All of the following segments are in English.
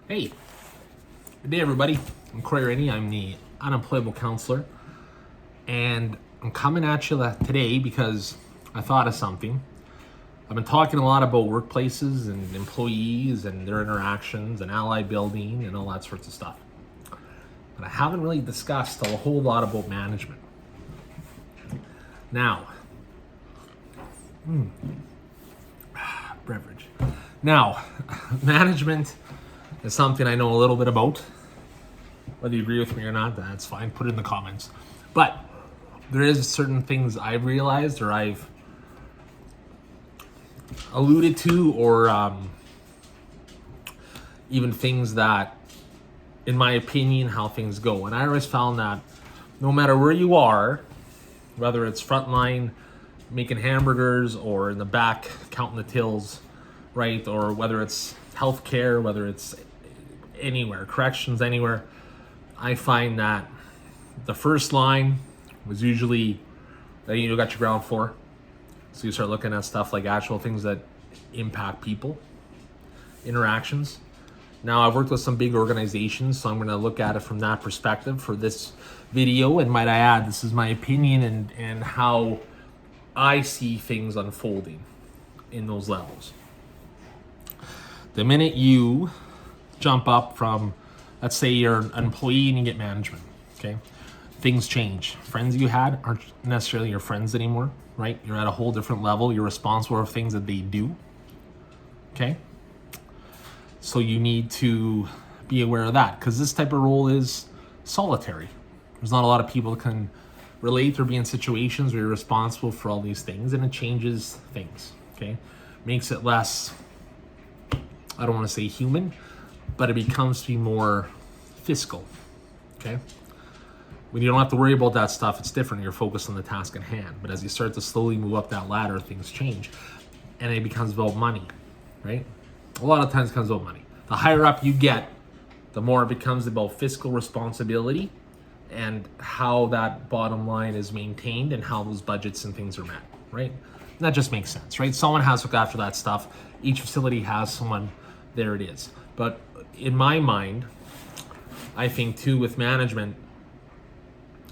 Hey, good day everybody. I'm Cory Ry. I'm the Unemployable Counselor, and I'm coming at you today because I thought of something. I've been talking a lot about workplaces and employees and their interactions and ally building and all that sorts of stuff. But I haven't really discussed a whole lot about management. Now, beverage. Now, management is something I know a little bit about. Whether you agree with me or not, that's fine. Put it in the comments. But there is certain things I've realized or I've alluded to, or even things that, in my opinion, how things go. And I always found that no matter where you are, whether it's frontline making hamburgers or in the back counting the tills, right? Or whether it's healthcare, whether it's anywhere, corrections, anywhere, I find that the first line was usually that you got your ground floor. So you start looking at stuff like actual things that impact people, interactions. Now, I've worked with some big organizations, so I'm going to look at it from that perspective for this video. And might I add, this is my opinion and how I see things unfolding in those levels. The minute you jump up from, let's say you're an employee and you get management, okay? Things change. Friends you had aren't necessarily your friends anymore, right? You're at a whole different level. You're responsible for things that they do, okay? So you need to be aware of that, because this type of role is solitary. There's not a lot of people that can relate or be in situations where you're responsible for all these things, and it changes things, okay? Makes it less, I don't want to say human, but it becomes to be more fiscal, okay? When you don't have to worry about that stuff, it's different. You're focused on the task at hand. But as you start to slowly move up that ladder, things change. And it becomes about money, right? A lot of times it becomes about money. The higher up you get, the more it becomes about fiscal responsibility and how that bottom line is maintained and how those budgets and things are met, right? And that just makes sense, right? Someone has to look after that stuff. Each facility has someone. There it is. But in my mind, I think too, with management,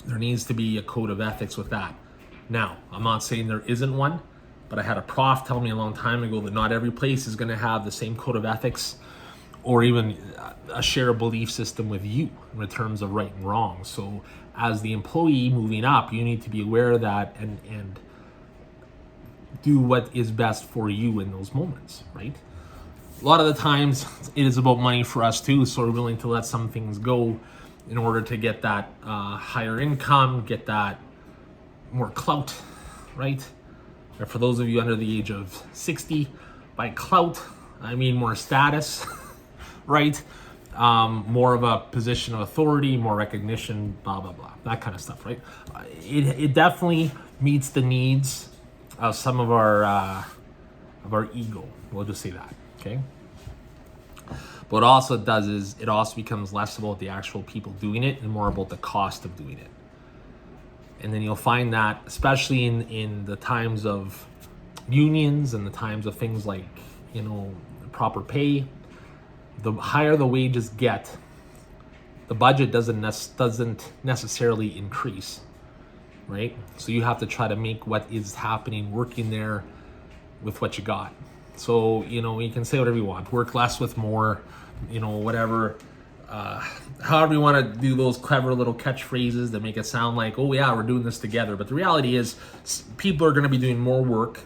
there needs to be a code of ethics with that. Now, I'm not saying there isn't one, but I had a prof tell me a long time ago that not every place is going to have the same code of ethics or even a shared belief system with you in terms of right and wrong. So as the employee moving up, you need to be aware of that and do what is best for you in those moments, right? A lot of the times it is about money for us too, so we're willing to let some things go in order to get that higher income, get that more clout, right? Or for those of you under the age of 60, by clout, I mean more status, right? More of a position of authority, more recognition, blah, blah, blah, that kind of stuff, right? It definitely meets the needs of some of our ego. We'll just say that, okay? But what also it does is it also becomes less about the actual people doing it and more about the cost of doing it. And then you'll find that, especially in the times of unions and the times of things like, proper pay, the higher the wages get, the budget doesn't necessarily increase, right? So you have to try to make what is happening working there with what you got. So, you can say whatever you want, work less with more, whatever, however you want to do those clever little catchphrases that make it sound like, oh yeah, we're doing this together. But the reality is people are going to be doing more work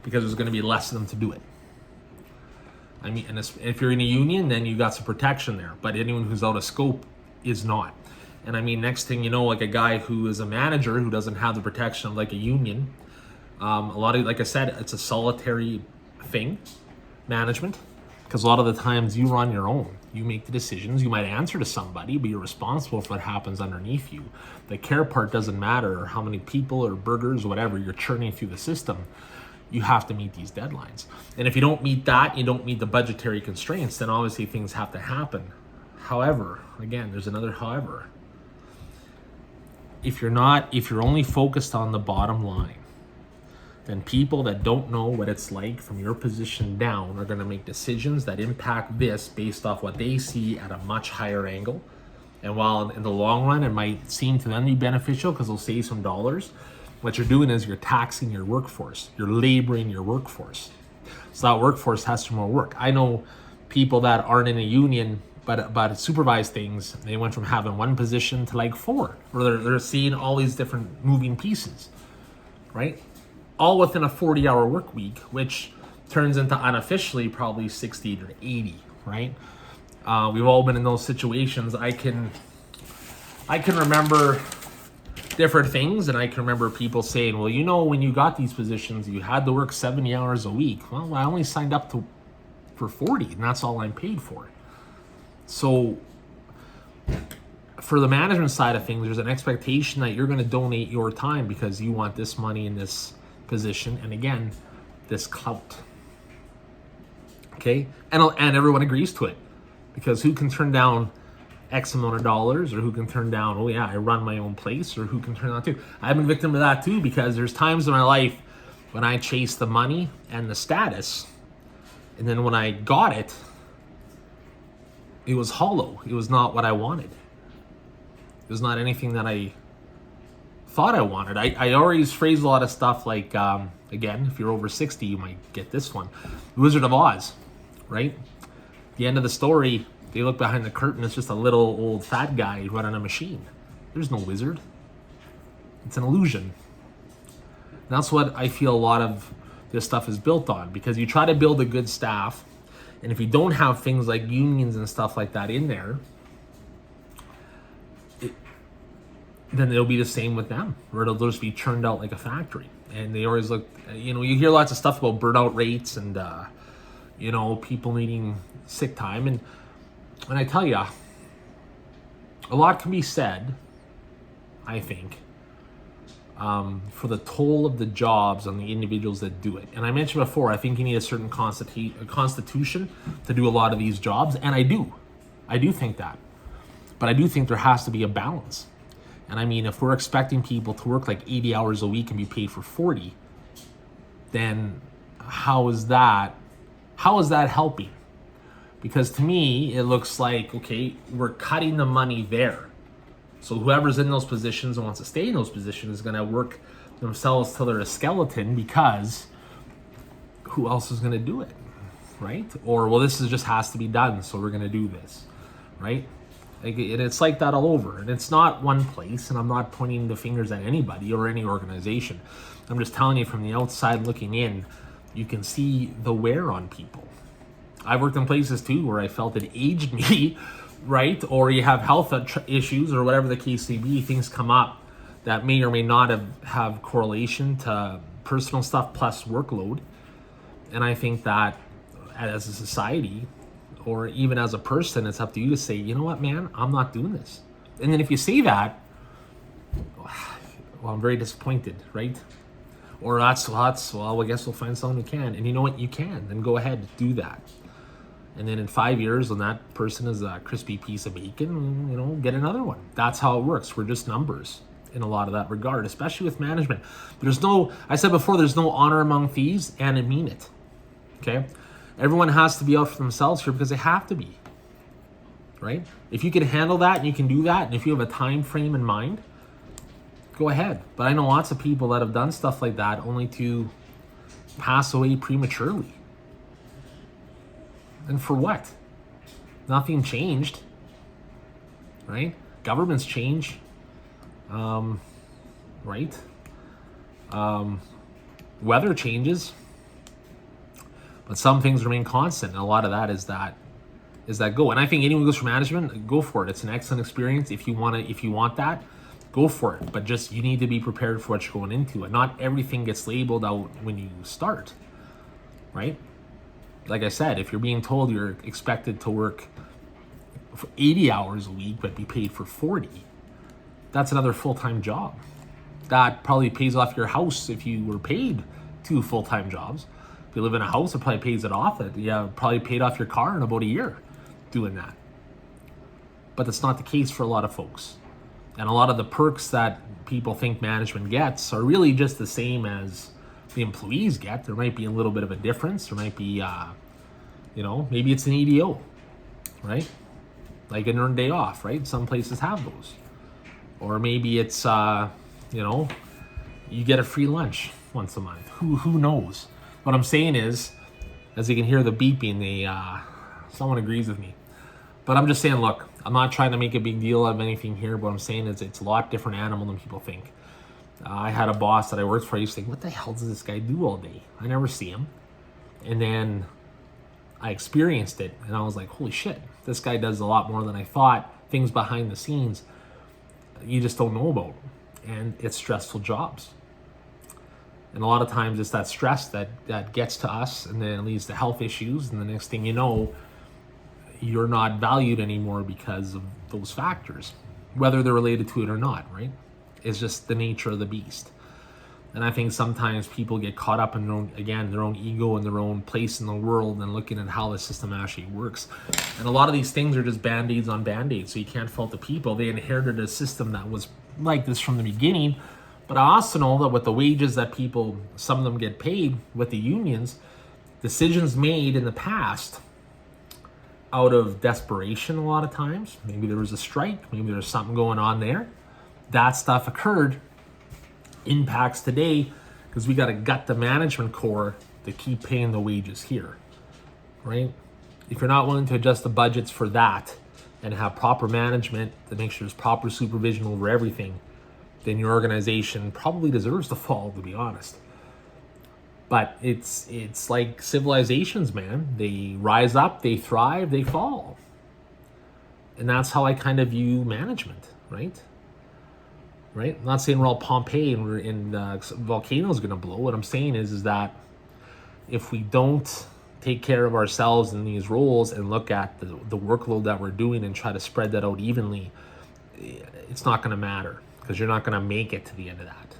because there's going to be less of them to do it. I mean, and if you're in a union, then you got some protection there, but anyone who's out of scope is not. And I mean, next thing you know, like a guy who is a manager who doesn't have the protection of like a union, a lot of, like I said, it's a solitary thing, management, because a lot of the times you run your own. You make the decisions. You might answer to somebody, but you're responsible for what happens underneath you. The care part doesn't matter, or how many people or burgers or whatever you're churning through the system. You have to meet these deadlines. And if you don't meet that, you don't meet the budgetary constraints, then obviously things have to happen. However, again, there's another however. If you're only focused on the bottom line, then people that don't know what it's like from your position down are going to make decisions that impact this based off what they see at a much higher angle. And while in the long run, it might seem to them to be beneficial because they'll save some dollars, what you're doing is you're taxing your workforce. You're laboring your workforce. So that workforce has to more work. I know people that aren't in a union but supervise things. They went from having one position to like 4, or they're seeing all these different moving pieces, right? All within a 40-hour work week, which turns into unofficially probably 60 to 80, right? We've all been in those situations. I can remember different things, and I can remember people saying, well, you know, when you got these positions, you had to work 70 hours a week. Well, I only signed up for 40, and that's all I'm paid for. So for the management side of things, there's an expectation that you're going to donate your time because you want this money in this position, and again, this clout. Okay, and everyone agrees to it, because who can turn down X amount of dollars, or who can turn down, oh yeah, I run my own place, or who can turn down too. I've been victim of that too, because there's times in my life when I chased the money and the status, and then when I got it, it was hollow. It was not what I wanted. It was not anything that I thought I wanted. I always phrase a lot of stuff like, again, if you're over 60, you might get this one. Wizard of Oz, right? The end of the story, they look behind the curtain, it's just a little old fat guy running a machine. There's no wizard. It's an illusion. And that's what I feel a lot of this stuff is built on, because you try to build a good staff, and if you don't have things like unions and stuff like that in there, then it'll be the same with them, or it'll just be churned out like a factory. And they always look, you know, you hear lots of stuff about burnout rates and, you know, people needing sick time. And I tell you, a lot can be said, I think, for the toll of the jobs on the individuals that do it. And I mentioned before, I think you need a certain constitution to do a lot of these jobs, and I do think that. But I do think there has to be a balance. And I mean, if we're expecting people to work like 80 hours a week and be paid for 40, then how is that helping? Because to me, it looks like, okay, we're cutting the money there. So whoever's in those positions and wants to stay in those positions is going to work themselves till they're a skeleton, because who else is going to do it, right? Or, well, this just has to be done, so we're going to do this, right? And it's like that all over. And it's not one place, and I'm not pointing the fingers at anybody or any organization. I'm just telling you, from the outside looking in, you can see the wear on people. I've worked in places too where I felt it aged me, right? Or you have health issues or whatever the case may be, things come up that may or may not have correlation to personal stuff plus workload. And I think that as a society, or even as a person, it's up to you to say, you know what, man, I'm not doing this. And then if you say that, well, I'm very disappointed, right? Or well, I guess we'll find someone who can. And you know what, you can, then go ahead, do that. And then in 5 years, when that person is a crispy piece of bacon, you know, get another one. That's how it works. We're just numbers in a lot of that regard, especially with management. I said before, there's no honor among thieves, and I mean it, okay? Everyone has to be out for themselves here because they have to be, right? If you can handle that and you can do that, and if you have a time frame in mind, go ahead. But I know lots of people that have done stuff like that only to pass away prematurely. And for what? Nothing changed, right? Governments change, right? Weather changes, but some things remain constant. And a lot of that is that go. And I think anyone who goes for management, go for it. It's an excellent experience. If you want that, go for it. But just, you need to be prepared for what you're going into. And not everything gets labeled out when you start, right? Like I said, if you're being told you're expected to work for 80 hours a week but be paid for 40, that's another full-time job. That probably pays off your house if you were paid 2 full-time jobs. If you live in a house, it probably pays it off. Probably paid off your car in about a year doing that. But that's not the case for a lot of folks. And a lot of the perks that people think management gets are really just the same as the employees get. There might be a little bit of a difference. There might be, maybe it's an EDO, right? Like an earned day off, right? Some places have those. Or maybe it's, you get a free lunch once a month. Who knows? What I'm saying is, as you can hear the beeping, someone agrees with me. But I'm just saying, look, I'm not trying to make a big deal out of anything here. What I'm saying is it's a lot different animal than people think. I had a boss that I worked for. I used to think, what the hell does this guy do all day? I never see him. And then I experienced it, and I was like, holy shit, this guy does a lot more than I thought. Things behind the scenes you just don't know about. And it's stressful jobs. And a lot of times it's that stress that gets to us, and then it leads to health issues. And the next thing you know, you're not valued anymore because of those factors, whether they're related to it or not, right? It's just the nature of the beast. And I think sometimes people get caught up in their own ego and their own place in the world and looking at how the system actually works. And a lot of these things are just band-aids on band-aids, so you can't fault the people. They inherited a system that was like this from the beginning. But I also know that with the wages that people, some of them get paid with the unions, decisions made in the past out of desperation a lot of times. Maybe there was a strike, maybe there's something going on there. That stuff occurred, impacts today, because we got to gut the management core to keep paying the wages here, right? If you're not willing to adjust the budgets for that and have proper management to make sure there's proper supervision over everything, then your organization probably deserves to fall, to be honest. But it's like civilizations, man. They rise up, they thrive, they fall. And that's how I kind of view management, right? Right? I'm not saying we're all Pompeii and we're in volcanoes going to blow. What I'm saying is that if we don't take care of ourselves in these roles and look at the workload that we're doing and try to spread that out evenly, it's not going to matter, because you're not going to make it to the end of that.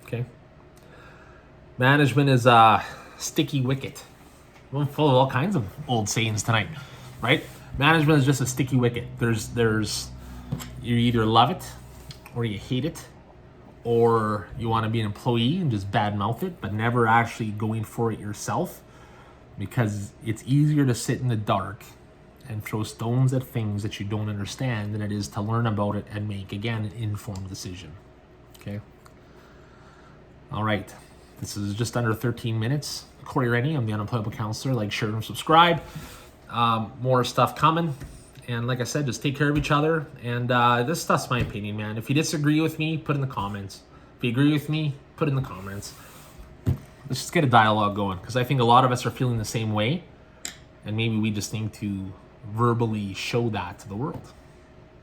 Okay? Management is a sticky wicket. I'm full of all kinds of old sayings tonight, right? Management is just a sticky wicket. There's you either love it or you hate it, or you want to be an employee and just badmouth it, but never actually going for it yourself, because it's easier to sit in the dark and throw stones at things that you don't understand than it is to learn about it and make, again, an informed decision. Okay? All right. This is just under 13 minutes. Cory Ry, I'm the Unemployable Counselor. Like, share, and subscribe. More stuff coming. And like I said, just take care of each other. And this stuff's my opinion, man. If you disagree with me, put in the comments. If you agree with me, put in the comments. Let's just get a dialogue going, because I think a lot of us are feeling the same way. And maybe we just need to verbally show that to the world.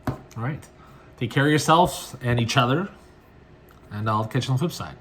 All right. Take care of yourselves and each other. And I'll catch you on the flip side.